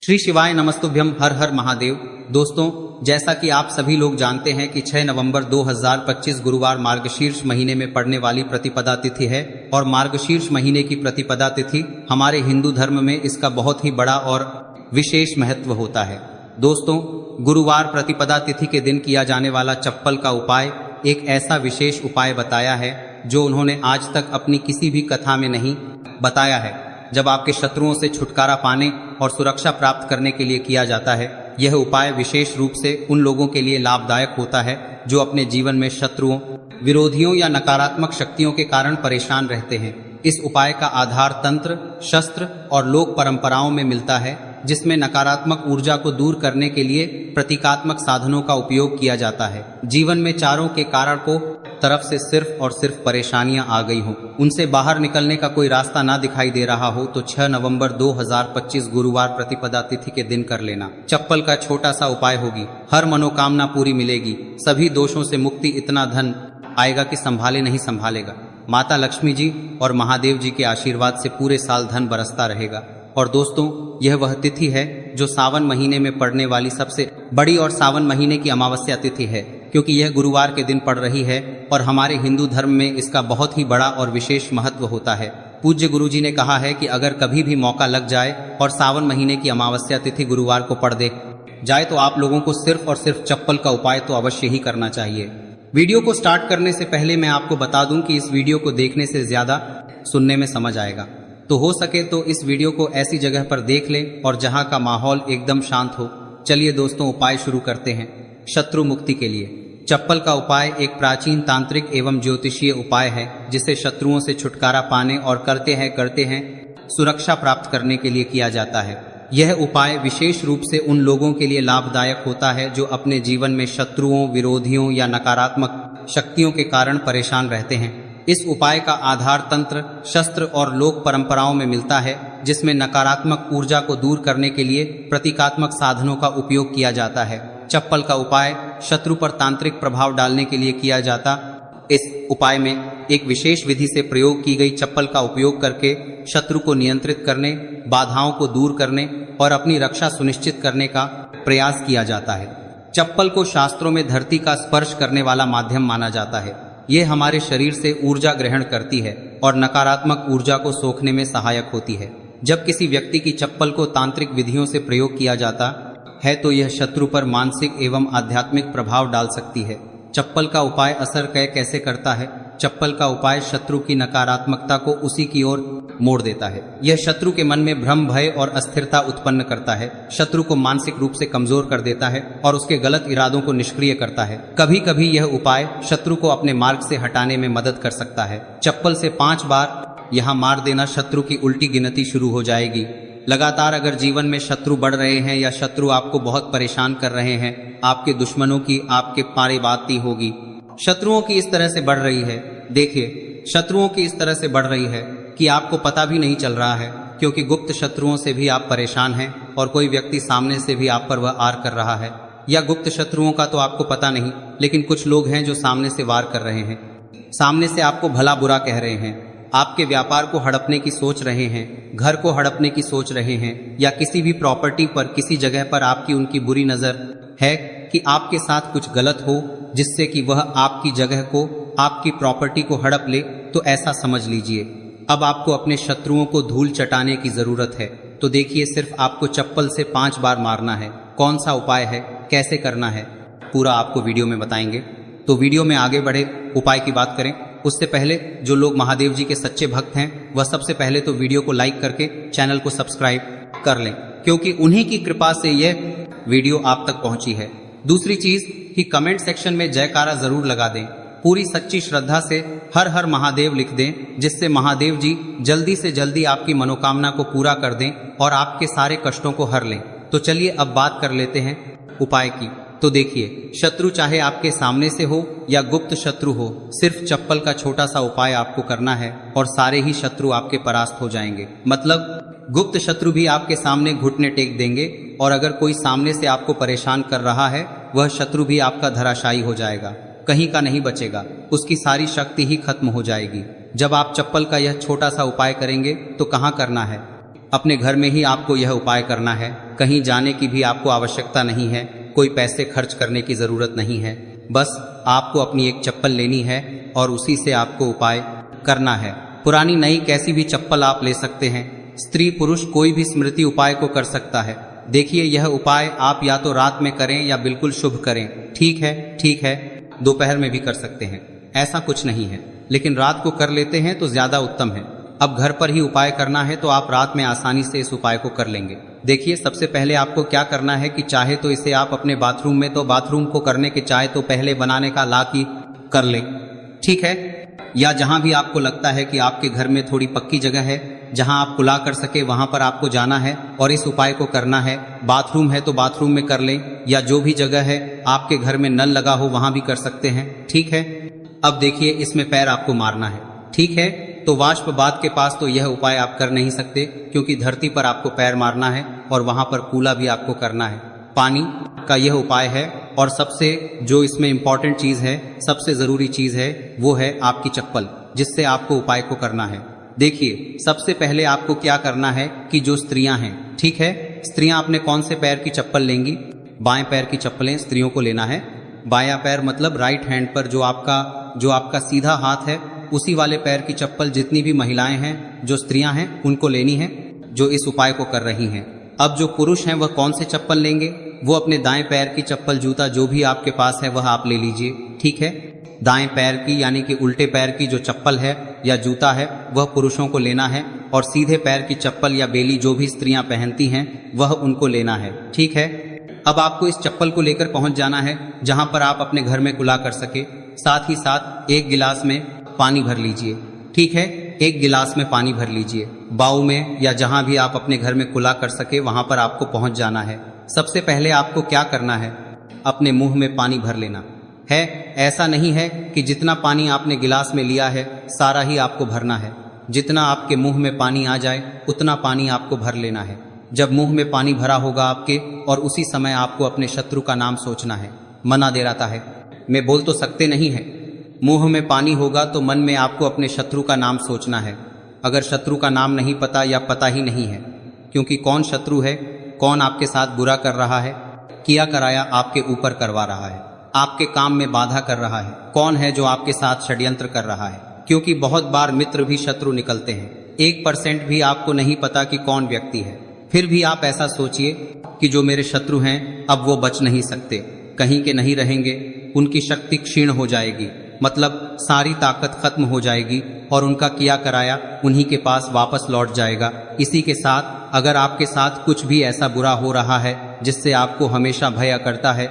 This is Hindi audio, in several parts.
श्री शिवाय नमस्तुभ्यम। हर हर महादेव। दोस्तों, जैसा कि आप सभी लोग जानते हैं कि 6 नवंबर 2025 गुरुवार मार्गशीर्ष महीने में पड़ने वाली प्रतिपदा तिथि है और मार्गशीर्ष महीने की प्रतिपदा तिथि हमारे हिंदू धर्म में इसका बहुत ही बड़ा और विशेष महत्व होता है। दोस्तों, गुरुवार प्रतिपदा तिथि के दिन किया जाने वाला चप्पल का उपाय एक ऐसा विशेष उपाय बताया है जो उन्होंने आज तक अपनी किसी भी कथा में नहीं बताया है। जब आपके शत्रुओं से छुटकारा पाने और सुरक्षा प्राप्त करने के लिए किया जाता है, यह उपाय विशेष रूप से उन लोगों के लिए लाभदायक होता है जो अपने जीवन में शत्रुओं, विरोधियों या नकारात्मक शक्तियों के कारण परेशान रहते हैं। इस उपाय का आधार तंत्र, शस्त्र और लोक परंपराओं में मिलता है, जिसमें नकारात्मक ऊर्जा को दूर करने के लिए प्रतीकात्मक साधनों का उपयोग किया जाता है। जीवन में चारों के कारण को तरफ से सिर्फ और सिर्फ परेशानियां आ गई हों, उनसे बाहर निकलने का कोई रास्ता ना दिखाई दे रहा हो, तो 6 नवंबर 2025 गुरुवार प्रतिपदा तिथि के दिन कर लेना। चप्पल का छोटा सा उपाय होगी, हर मनोकामना पूरी मिलेगी, सभी दोषों से मुक्ति, इतना धन आएगा कि संभाले नहीं संभालेगा। माता लक्ष्मी जी और महादेव जी के आशीर्वाद से पूरे साल धन बरसता रहेगा। और दोस्तों, यह वह तिथि है जो सावन महीने में पड़ने वाली सबसे बड़ी और सावन महीने की अमावस्या तिथि है, क्योंकि यह गुरुवार के दिन पड़ रही है और हमारे हिंदू धर्म में इसका बहुत ही बड़ा और विशेष महत्व होता है। पूज्य गुरुजी ने कहा है कि अगर कभी भी मौका लग जाए और सावन महीने की अमावस्या तिथि गुरुवार को पड़ दे जाए तो आप लोगों को सिर्फ और सिर्फ चप्पल का उपाय तो अवश्य ही करना चाहिए। वीडियो को स्टार्ट करने से पहले मैं आपको बता दूं कि इस वीडियो को देखने से ज्यादा सुनने में समझ आएगा, तो हो सके तो इस वीडियो को ऐसी जगह पर देख लें और जहां का माहौल एकदम शांत हो। चलिए दोस्तों, उपाय शुरू करते हैं। शत्रु मुक्ति के लिए चप्पल का उपाय एक प्राचीन तांत्रिक एवं ज्योतिषीय उपाय है, जिसे शत्रुओं से छुटकारा पाने और करते हैं सुरक्षा प्राप्त करने के लिए किया जाता है। यह उपाय विशेष रूप से उन लोगों के लिए लाभदायक होता है जो अपने जीवन में शत्रुओं, विरोधियों या नकारात्मक शक्तियों के कारण परेशान रहते हैं। इस उपाय का आधार तंत्र, शस्त्र और लोक परंपराओं में मिलता है, जिसमें नकारात्मक ऊर्जा को दूर करने के लिए प्रतीकात्मक साधनों का उपयोग किया जाता है। चप्पल का उपाय शत्रु पर तांत्रिक प्रभाव डालने के लिए किया जाता। इस उपाय में एक विशेष विधि से प्रयोग की गई चप्पल का उपयोग करके शत्रु को नियंत्रित करने, बाधाओं को दूर करने और अपनी रक्षा सुनिश्चित करने का प्रयास किया जाता है। चप्पल को शास्त्रों में धरती का स्पर्श करने वाला माध्यम माना जाता है। ये हमारे शरीर से ऊर्जा ग्रहण करती है और नकारात्मक ऊर्जा को सोखने में सहायक होती है। जब किसी व्यक्ति की चप्पल को तांत्रिक विधियों से प्रयोग किया जाता है तो यह शत्रु पर मानसिक एवं आध्यात्मिक प्रभाव डाल सकती है। चप्पल का उपाय असर कैसे करता है? चप्पल का उपाय शत्रु की नकारात्मकता को उसी की ओर मोड़ देता है। यह शत्रु के मन में भ्रम, भय और अस्थिरता उत्पन्न करता है, शत्रु को मानसिक रूप से कमजोर कर देता है और उसके गलत इरादों को निष्क्रिय करता है। कभी कभी यह उपाय शत्रु को अपने मार्ग से हटाने में मदद कर सकता है। चप्पल से 5 बार यहाँ मार देना, शत्रु की उल्टी गिनती शुरू हो जाएगी। लगातार अगर जीवन में शत्रु बढ़ रहे हैं या शत्रु आपको बहुत परेशान कर रहे हैं, आपके दुश्मनों की आपके पारे बाती होगी। शत्रुओं की इस तरह से बढ़ रही है, देखिए, शत्रुओं की इस तरह से बढ़ रही है कि आपको पता भी नहीं चल रहा है, क्योंकि गुप्त शत्रुओं से भी आप परेशान हैं और कोई व्यक्ति सामने से भी आप पर वह वार कर रहा है। या गुप्त शत्रुओं का तो आपको पता नहीं, लेकिन कुछ लोग हैं जो सामने से वार कर रहे हैं, सामने से आपको भला बुरा कह रहे हैं, आपके व्यापार को हड़पने की सोच रहे हैं, घर को हड़पने की सोच रहे हैं, या किसी भी प्रॉपर्टी पर, किसी जगह पर आपकी उनकी बुरी नजर है कि आपके साथ कुछ गलत हो जिससे कि वह आपकी जगह को, आपकी प्रॉपर्टी को हड़प ले, तो ऐसा समझ लीजिए अब आपको अपने शत्रुओं को धूल चटाने की जरूरत है। तो देखिए, सिर्फ आपको चप्पल से 5 बार मारना है। कौन सा उपाय है, कैसे करना है, पूरा आपको वीडियो में बताएंगे। तो वीडियो में आगे बढ़े, उपाय की बात करें उससे पहले जो लोग महादेव जी के सच्चे भक्त हैं, वह सबसे पहले तो वीडियो को लाइक करके चैनल को सब्सक्राइब कर लें, क्योंकि उन्हीं की कृपा से यह वीडियो आप तक पहुंची है। दूसरी चीज कि कमेंट सेक्शन में जयकारा जरूर लगा दें, पूरी सच्ची श्रद्धा से हर हर महादेव लिख दें, जिससे महादेव जी जल्दी से जल्दी आपकी मनोकामना को पूरा कर दें और आपके सारे कष्टों को हर लें। तो चलिए अब बात कर लेते हैं उपाय की। तो देखिए, शत्रु चाहे आपके सामने से हो या गुप्त शत्रु हो, सिर्फ चप्पल का छोटा सा उपाय आपको करना है और सारे ही शत्रु आपके परास्त हो जाएंगे। मतलब गुप्त शत्रु भी आपके सामने घुटने टेक देंगे और अगर कोई सामने से आपको परेशान कर रहा है, वह शत्रु भी आपका धराशायी हो जाएगा, कहीं का नहीं बचेगा, उसकी सारी शक्ति ही खत्म हो जाएगी। जब आप चप्पल का यह छोटा सा उपाय करेंगे तो कहाँ करना है? अपने घर में ही आपको यह उपाय करना है, कहीं जाने की भी आपको आवश्यकता नहीं है, कोई पैसे खर्च करने की ज़रूरत नहीं है। बस आपको अपनी एक चप्पल लेनी है और उसी से आपको उपाय करना है। पुरानी नई कैसी भी चप्पल आप ले सकते हैं, स्त्री पुरुष कोई भी स्मृति उपाय को कर सकता है। देखिए, यह उपाय आप या तो रात में करें या बिल्कुल शुभ करें। ठीक है, दोपहर में भी कर सकते हैं, ऐसा कुछ नहीं है, लेकिन रात को कर लेते हैं तो ज़्यादा उत्तम है। अब घर पर ही उपाय करना है तो आप रात में आसानी से इस उपाय को कर लेंगे। देखिए, सबसे पहले आपको क्या करना है कि चाहे तो इसे आप अपने बाथरूम में, तो बाथरूम को करने के चाहे तो पहले बनाने का ला की कर लें, ठीक है, या जहां भी आपको लगता है कि आपके घर में थोड़ी पक्की जगह है जहां आप कुला कर सके, वहां पर आपको जाना है और इस उपाय को करना है। बाथरूम है तो बाथरूम में कर लें, या जो भी जगह है आपके घर में नल लगा हो वहां भी कर सकते हैं, ठीक है। अब देखिए, इसमें पैर आपको मारना है, ठीक है। तो वाष्प बात के पास तो यह उपाय आप कर नहीं सकते, क्योंकि धरती पर आपको पैर मारना है और वहां पर कूला भी आपको करना है। पानी का यह उपाय है, और सबसे जो इसमें इंपॉर्टेंट चीज है, सबसे जरूरी चीज है, वो है आपकी चप्पल, जिससे आपको उपाय को करना है। देखिए, सबसे पहले आपको क्या करना है कि जो स्त्रियां हैं, ठीक है, स्त्रियां अपने कौन से पैर की चप्पल लेंगी? बाएं पैर की चप्पलें स्त्रियों को लेना है। बायां पैर मतलब राइट हैंड पर जो आपका सीधा हाथ है, उसी वाले पैर की चप्पल जितनी भी महिलाएं हैं, जो स्त्रियां हैं, उनको लेनी है, जो इस उपाय को कर रही हैं। अब जो पुरुष हैं वह कौन से चप्पल लेंगे? वो अपने दाएं पैर की चप्पल, जूता जो भी आपके पास है वह आप ले लीजिए, ठीक है। दाएं पैर की यानी कि उल्टे पैर की जो चप्पल है या जूता है वह पुरुषों को लेना है, और सीधे पैर की चप्पल या बेली जो भी स्त्रियां पहनती हैं वह उनको लेना है, ठीक है। अब आपको इस चप्पल को लेकर पहुंच जाना है जहां पर आप अपने घर में कुला कर सके। साथ ही साथ एक गिलास में पानी भर लीजिए, ठीक है, एक गिलास में पानी भर लीजिए। बाऊ में या जहां भी आप अपने घर में कुला कर सके वहां पर आपको पहुंच जाना है। सबसे पहले आपको क्या करना है? अपने मुंह में पानी भर लेना है। ऐसा नहीं है कि जितना पानी आपने गिलास में लिया है सारा ही आपको भरना है। जितना आपके मुंह में पानी आ जाए उतना पानी आपको भर लेना है। जब मुंह में पानी भरा होगा आपके, और उसी समय आपको अपने शत्रु का नाम सोचना है। मना दे रहा है, मैं बोल तो सकते नहीं है। मुंह में पानी होगा तो मन में आपको अपने शत्रु का नाम सोचना है। अगर शत्रु का नाम नहीं पता या पता ही नहीं है, क्योंकि कौन शत्रु है, कौन आपके साथ बुरा कर रहा है, किया कराया आपके ऊपर करवा रहा है, आपके काम में बाधा कर रहा है, कौन है जो आपके साथ षड्यंत्र कर रहा है। क्योंकि बहुत बार मित्र भी शत्रु निकलते हैं। 1% भी आपको नहीं पता कि कौन व्यक्ति है, फिर भी आप ऐसा सोचिए कि जो मेरे शत्रु हैं अब वो बच नहीं सकते, कहीं के नहीं रहेंगे, उनकी शक्ति क्षीण हो जाएगी, मतलब सारी ताकत खत्म हो जाएगी और उनका किया कराया उन्हीं के पास वापस लौट जाएगा। इसी के साथ अगर आपके साथ कुछ भी ऐसा बुरा हो रहा है जिससे आपको हमेशा भय करता है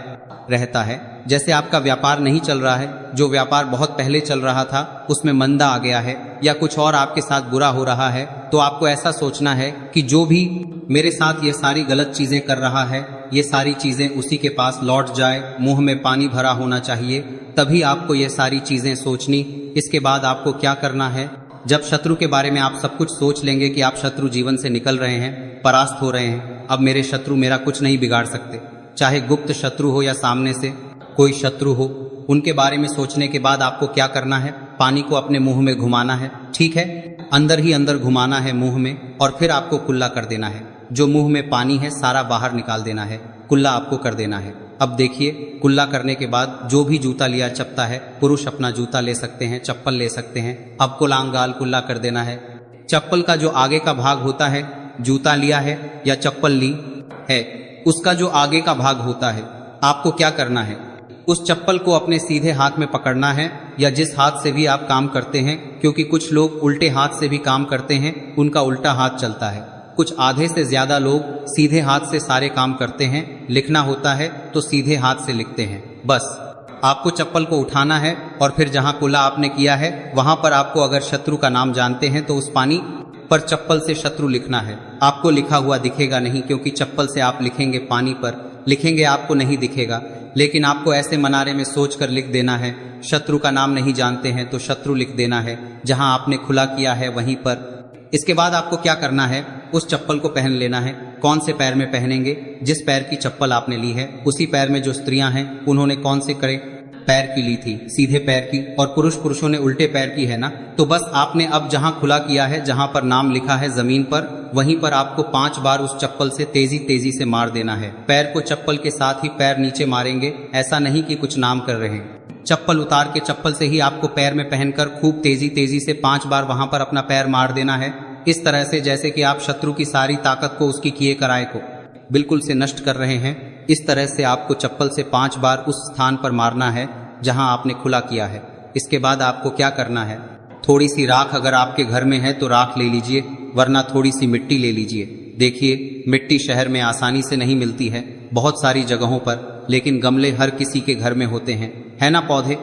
रहता है, जैसे आपका व्यापार नहीं चल रहा है, जो व्यापार बहुत पहले चल रहा था उसमें मंदा आ गया है, या कुछ और आपके साथ बुरा हो रहा है, तो आपको ऐसा सोचना है कि जो भी मेरे साथ ये सारी गलत चीजें कर रहा है, ये सारी चीजें उसी के पास लौट जाए। मुंह में पानी भरा होना चाहिए, तभी आपको ये सारी चीजें सोचनी। इसके बाद आपको क्या करना है? जब शत्रु के बारे में आप सब कुछ सोच लेंगे कि आप शत्रु जीवन से निकल रहे हैं, परास्त हो रहे हैं, अब मेरे शत्रु मेरा कुछ नहीं बिगाड़ सकते, चाहे गुप्त शत्रु हो या सामने से कोई शत्रु हो, उनके बारे में सोचने के बाद आपको क्या करना है? पानी को अपने मुंह में घुमाना है, ठीक है, अंदर ही अंदर घुमाना है मुंह में, और फिर आपको कुल्ला कर देना है। जो मुंह में पानी है सारा बाहर निकाल देना है, कुल्ला आपको कर देना है। अब देखिए, कुल्ला करने के बाद जो भी जूता लिया चपता है, पुरुष अपना जूता ले सकते हैं, चप्पल ले सकते हैं, आपको लांगाल कुल्ला कर देना है। चप्पल का जो आगे का भाग होता है, जूता लिया है या चप्पल ली है, उसका जो आगे का भाग होता है, आपको क्या करना है? उस चप्पल को अपने सीधे हाथ में पकड़ना है, या जिस हाथ से भी आप काम करते हैं, क्योंकि कुछ लोग उल्टे हाथ से भी काम करते हैं, उनका उल्टा हाथ चलता है। कुछ आधे से ज्यादा लोग सीधे हाथ से सारे काम करते हैं। लिखना होता है तो सीधे हाथ से लिखते हैं। बस आपको चप्पल को उठाना है और फिर जहां कुल्ला आपने किया है वहां पर आपको अगर शत्रु का नाम जानते हैं तो उस पानी पर चप्पल से शत्रु लिखना है। आपको लिखा हुआ दिखेगा नहीं, क्योंकि चप्पल से आप लिखेंगे, पानी पर लिखेंगे, आपको नहीं दिखेगा, लेकिन आपको ऐसे मनारे में सोचकर लिख देना है। शत्रु का नाम नहीं जानते हैं तो शत्रु लिख देना है, जहां आपने खुला किया है वहीं पर। इसके बाद आपको क्या करना है? उस चप्पल को पहन लेना है। कौन से पैर में पहनेंगे? जिस पैर की चप्पल आपने ली है उसी पैर में जो स्त्रियां हैं उन्होंने कौन से करे पैर की ली थी, सीधे पैर की, और पुरुषों ने उल्टे पैर की है ना। तो बस आपने अब जहां खुला किया है, जहां पर नाम लिखा है जमीन पर, वहीं पर आपको 5 बार उस चप्पल से तेजी से मार देना है। पैर को चप्पल के साथ ही पैर नीचे मारेंगे, ऐसा नहीं कि कुछ नाम कर रहे हैं। चप्पल उतार के चप्पल से ही आपको पैर में पहनकर खूब तेजी से 5 बार वहां पर अपना पैर मार देना है। इस तरह से जैसे कि आप शत्रु की सारी ताकत को, उसकी किए कराए को बिल्कुल से नष्ट कर रहे हैं। इस तरह से आपको चप्पल से 5 बार उस स्थान पर मारना है जहां आपने खुला किया है। इसके बाद आपको क्या करना है, थोड़ी सी राख अगर आपके घर में है तो राख ले लीजिए, वरना थोड़ी सी मिट्टी ले लीजिए। देखिए, मिट्टी शहर में आसानी से नहीं मिलती है बहुत सारी जगहों पर, लेकिन गमले हर किसी के घर में होते हैं, है ना। पौधे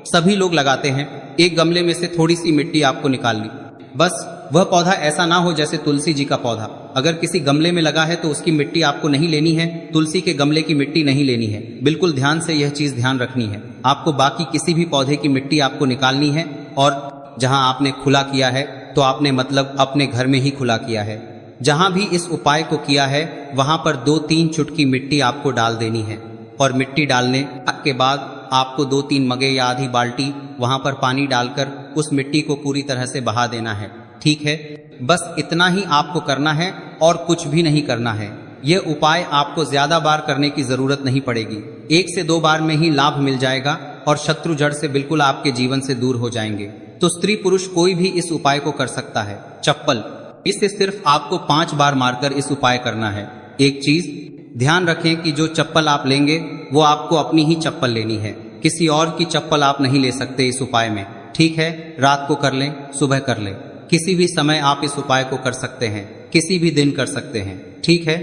सभी लोग लगाते हैं। एक गमले में से थोड़ी सी मिट्टी आपको निकालनी, बस वह पौधा ऐसा ना हो जैसे तुलसी जी का पौधा। अगर किसी गमले में लगा है तो उसकी मिट्टी आपको नहीं लेनी है, तुलसी के गमले की मिट्टी नहीं लेनी है। बिल्कुल ध्यान से यह चीज ध्यान रखनी है। आपको बाकी किसी भी पौधे की मिट्टी आपको निकालनी है, और जहां आपने खुला किया है तो आपने मतलब अपने घर में ही खुला किया है। जहां भी इस उपाय को किया है वहां पर 2-3 चुटकी मिट्टी आपको डाल देनी है, और मिट्टी डालने के बाद आपको 2-3 मगे या आधी बाल्टी वहां पर पानी डालकर उस मिट्टी को पूरी तरह से बहा देना है। ठीक है, बस इतना ही आपको करना है और कुछ भी नहीं करना है। यह उपाय आपको ज्यादा बार करने की जरूरत नहीं पड़ेगी, 1 से 2 बार में ही लाभ मिल जाएगा और शत्रु जड़ से बिल्कुल आपके जीवन से दूर हो जाएंगे। तो स्त्री पुरुष कोई भी इस उपाय को कर सकता है। चप्पल, इससे सिर्फ आपको 5 बार मारकर इस उपाय करना है। एक चीज ध्यान रखें कि जो चप्पल आप लेंगे वो आपको अपनी ही चप्पल लेनी है, किसी और की चप्पल आप नहीं ले सकते इस उपाय में। ठीक है, रात को कर लें, सुबह कर लें, किसी भी समय आप इस उपाय को कर सकते हैं, किसी भी दिन कर सकते हैं। ठीक है,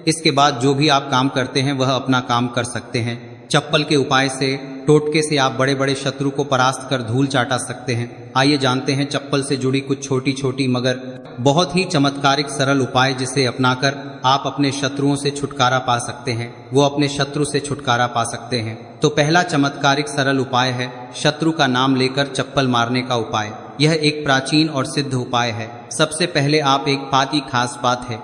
इसके बाद जो भी आप काम करते हैं वह अपना काम कर सकते हैं। चप्पल के उपाय से, टोटके से आप बड़े बड़े शत्रु को परास्त कर धूल चाटा सकते हैं। आइए जानते हैं चप्पल से जुड़ी कुछ छोटी छोटी मगर बहुत ही चमत्कारिक सरल उपाय, जिसे अपनाकर आप अपने शत्रुओं से छुटकारा पा सकते हैं, वो अपने शत्रु से छुटकारा पा सकते हैं। तो पहला चमत्कारिक सरल उपाय है शत्रु का नाम लेकर चप्पल मारने का उपाय। यह एक प्राचीन और सिद्ध उपाय है। सबसे पहले आप एक बात, खास बात है,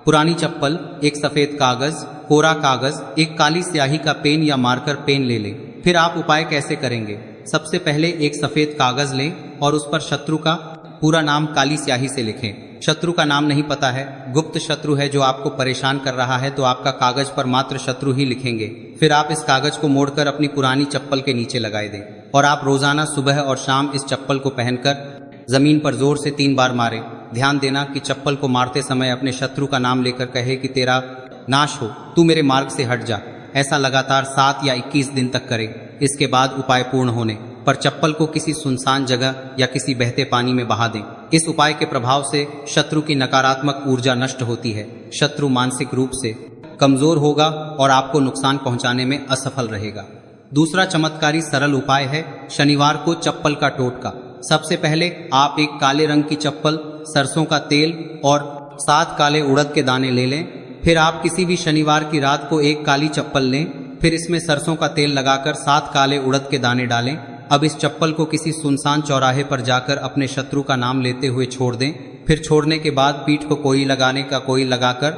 पुरानी चप्पल, एक सफेद कागज, कोरा कागज, एक काली स्याही का पेन या मार्कर पेन ले लें। फिर आप उपाय कैसे करेंगे, सबसे पहले एक सफेद कागज लें और उस पर शत्रु का पूरा नाम काली स्याही से लिखें। शत्रु का नाम नहीं पता है, गुप्त शत्रु है जो आपको परेशान कर रहा है, तो आपका कागज पर मात्र शत्रु ही लिखेंगे। फिर आप इस कागज को मोड़कर अपनी पुरानी चप्पल के नीचे लगाए दें और आप रोजाना सुबह और शाम इस चप्पल को पहनकर जमीन पर जोर से 3 बार मारें। ध्यान देना कि चप्पल को मारते समय अपने शत्रु का नाम लेकर कहे कि तेरा नाश हो, तू मेरे मार्ग से हट जा। ऐसा लगातार 7 या 21 दिन तक करें। इसके बाद उपाय पूर्ण होने पर चप्पल को किसी सुनसान जगह या किसी बहते पानी में बहा दें। इस उपाय के प्रभाव से शत्रु की नकारात्मक ऊर्जा नष्ट होती है, शत्रु मानसिक रूप से कमजोर होगा और आपको नुकसान पहुंचाने में असफल रहेगा। दूसरा चमत्कारी सरल उपाय है शनिवार को चप्पल का टोटका। सबसे पहले आप एक काले रंग की चप्पल, सरसों का तेल और 7 काले उड़द के दाने ले लें। फिर आप किसी भी शनिवार की रात को एक काली चप्पल लें, फिर इसमें सरसों का तेल लगाकर 7 काले उड़द के दाने डालें। अब इस चप्पल को किसी सुनसान चौराहे पर जाकर अपने शत्रु का नाम लेते हुए छोड़ दें। फिर छोड़ने के बाद पीठ को कोई लगाने का कोई लगाकर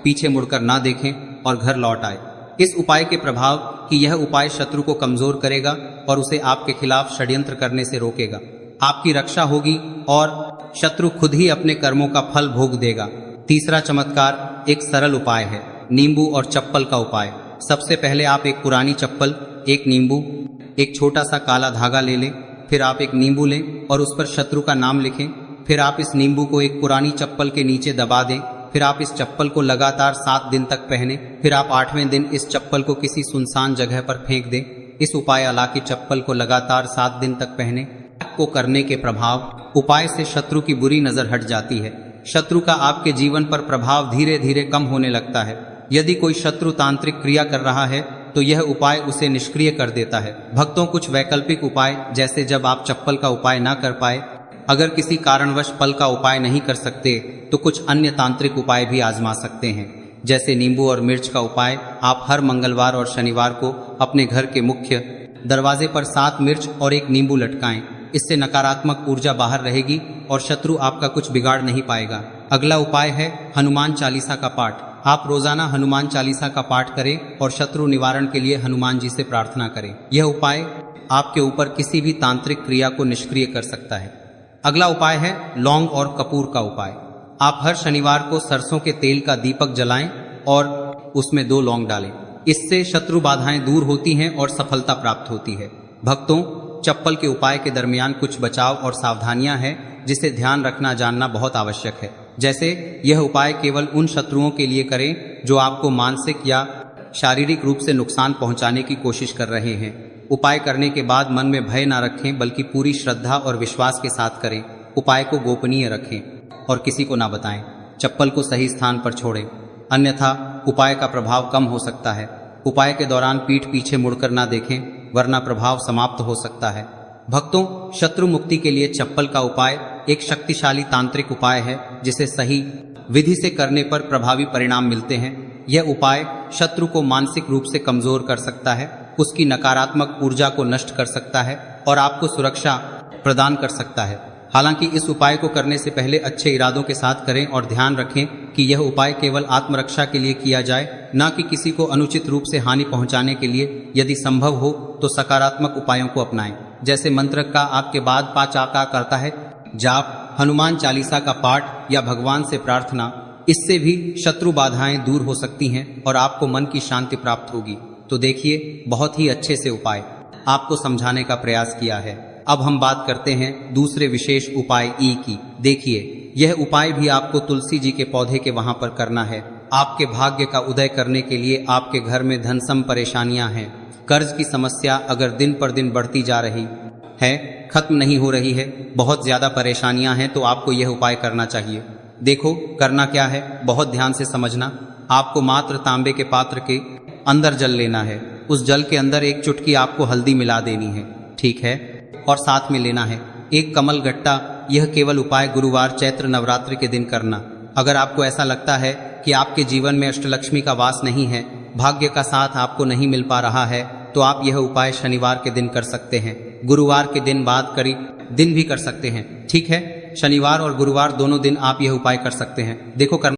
पीछे मुड़कर ना देखें और घर लौट आए। इस उपाय के प्रभाव कि यह उपाय शत्रु को कमजोर करेगा और उसे आपके खिलाफ षड्यंत्र करने से रोकेगा। आपकी रक्षा होगी और शत्रु खुद ही अपने कर्मों का फल भोग देगा। तीसरा चमत्कार एक सरल उपाय है नींबू और चप्पल का उपाय। सबसे पहले आप एक पुरानी चप्पल, एक नींबू, एक छोटा सा काला धागा ले लें। फिर आप एक नींबू लें और उस पर शत्रु का नाम लिखें। फिर आप इस नींबू को एक पुरानी चप्पल के नीचे दबा दें। फिर आप इस चप्पल को लगातार 7 दिन तक पहने। फिर आप 8वें दिन इस चप्पल को किसी सुनसान जगह पर फेंक दें। इस उपाय अला की चप्पल को लगातार 7 दिन तक पहने को करने के प्रभाव उपाय से शत्रु की बुरी नजर हट जाती है। शत्रु का आपके जीवन पर प्रभाव धीरे धीरे कम होने लगता है। यदि कोई शत्रु तांत्रिक क्रिया कर रहा है तो यह उपाय उसे निष्क्रिय कर देता है। भक्तों, कुछ वैकल्पिक उपाय, जैसे जब आप चप्पल का उपाय ना कर पाए, अगर किसी कारणवश पल का उपाय नहीं कर सकते तो कुछ अन्य तांत्रिक उपाय भी आजमा सकते हैं। जैसे नींबू और मिर्च का उपाय आप हर मंगलवार और शनिवार को अपने घर के मुख्य दरवाजे पर 7 मिर्च और 1 नींबू लटकाएं। इससे नकारात्मक ऊर्जा बाहर रहेगी और शत्रु आपका कुछ बिगाड़ नहीं पाएगा। अगला उपाय है हनुमान चालीसा का पाठ। आप रोजाना हनुमान चालीसा का पाठ करें और शत्रु निवारण के लिए हनुमान जी से प्रार्थना करें। यह उपाय आपके ऊपर किसी भी तांत्रिक क्रिया को निष्क्रिय कर सकता है। अगला उपाय है लौंग और कपूर का उपाय। आप हर शनिवार को सरसों के तेल का दीपक जलाएं और उसमें 2 लौंग डालें। इससे शत्रु बाधाएं दूर होती हैं और सफलता प्राप्त होती है। भक्तों, चप्पल के उपाय के दरमियान कुछ बचाव और सावधानियां हैं जिसे ध्यान रखना जानना बहुत आवश्यक है। जैसे यह उपाय केवल उन शत्रुओं के लिए करें जो आपको मानसिक या शारीरिक रूप से नुकसान पहुंचाने की कोशिश कर रहे हैं। उपाय करने के बाद मन में भय ना रखें, बल्कि पूरी श्रद्धा और विश्वास के साथ करें। उपाय को गोपनीय रखें और किसी को ना बताएं। चप्पल को सही स्थान पर छोड़ें, अन्यथा उपाय का प्रभाव कम हो सकता है। उपाय के दौरान पीठ पीछे मुड़कर ना देखें, वरना प्रभाव समाप्त हो सकता है। भक्तों, शत्रु मुक्ति के लिए चप्पल का उपाय एक शक्तिशाली तांत्रिक उपाय है जिसे सही विधि से करने पर प्रभावी परिणाम मिलते हैं। यह उपाय शत्रु को मानसिक रूप से कमजोर कर सकता है, उसकी नकारात्मक ऊर्जा को नष्ट कर सकता है और आपको सुरक्षा प्रदान कर सकता है। हालांकि इस उपाय को करने से पहले अच्छे इरादों के साथ करें और ध्यान रखें कि यह उपाय केवल आत्मरक्षा के लिए किया जाए, न कि किसी को अनुचित रूप से हानि पहुंचाने के लिए। यदि संभव हो तो सकारात्मक उपायों को अपनाएं, जैसे मंत्र का आपके बाद 5 आका करता है, जाप, हनुमान चालीसा का पाठ या भगवान से प्रार्थना। इससे भी शत्रु बाधाएं दूर हो सकती हैं और आपको मन की शांति प्राप्त होगी। तो देखिए, बहुत ही अच्छे से उपाय आपको समझाने का प्रयास किया है। अब हम बात करते हैं दूसरे विशेष उपाय ई की। देखिए, यह उपाय भी आपको तुलसी जी के पौधे के वहां पर करना है। आपके भाग्य का उदय करने के लिए आपके घर में धन सम परेशानियां हैं, कर्ज की समस्या अगर दिन पर दिन बढ़ती जा रही है, खत्म नहीं हो रही है, बहुत ज्यादा परेशानियां हैं, तो आपको यह उपाय करना चाहिए। देखो करना क्या है, बहुत ध्यान से समझना। आपको मात्र तांबे के पात्र के अंदर जल लेना है। उस जल के अंदर एक चुटकी आपको हल्दी मिला देनी है, ठीक है, और साथ में लेना है एक कमल गट्टा। यह केवल उपाय गुरुवार चैत्र नवरात्रि के दिन करना। अगर आपको ऐसा लगता है कि आपके जीवन में अष्टलक्ष्मी का वास नहीं है, भाग्य का साथ आपको नहीं मिल पा रहा है, तो आप यह उपाय शनिवार के दिन कर सकते हैं। गुरुवार के दिन बाद करीब दिन भी कर सकते हैं, ठीक है। शनिवार और गुरुवार दोनों दिन आप यह उपाय कर सकते हैं। देखो करना